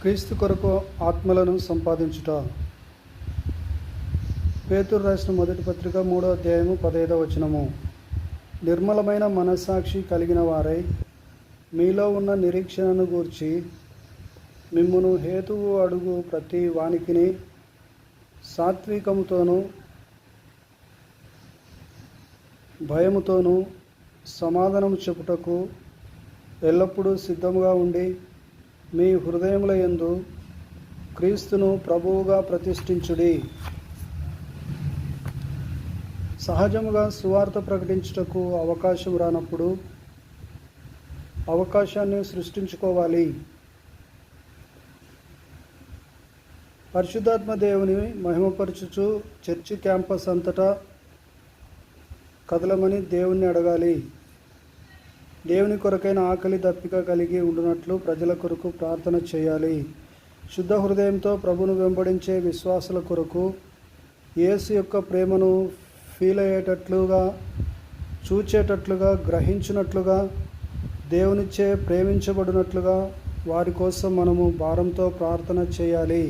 క్రీస్తు కొరకు ఆత్మలను సంపాదించుట. పేతురు రాసిన మొదటి పత్రిక 3వ అధ్యాయము 15వ వచనము. నిర్మలమైన మనస్సాక్షి కలిగిన వారై మీలో ఉన్న నిరీక్షణను గూర్చి మిమ్మును హేతువు అడుగు ప్రతి వానికిని సాత్వికముతోనూ భయముతోనూ సమాధానము చెప్పుటకు ఎల్లప్పుడూ సిద్ధముగా ఉండి మీ హృదయముల యందు క్రీస్తును ప్రభువుగా ప్రతిష్ఠించుడి. సహజముగా సువార్త ప్రకటించుటకు అవకాశం రానప్పుడు అవకాశాన్ని సృష్టించుకోవాలి. పరిశుద్ధాత్మ దేవుని మహిమపరచుచు చర్చి క్యాంపస్ అంతటా కదలమని దేవుణ్ణి అడగాలి. దేవుని కొరకైన ఆకలి దప్పిక కలిగి ఉండునట్లు ప్రజల కొరకు ప్రార్థన చేయాలి. శుద్ధ హృదయంతో ప్రభును వెంబడించే విశ్వాసుల కొరకు యేసు యొక్క ప్రేమను ఫీల్ అయ్యేటట్లుగా, చూచేటట్లుగా, గ్రహించినట్లుగా, దేవునిచే ప్రేమించబడినట్లుగా వారి కోసం మనము భారంతో ప్రార్థన చేయాలి.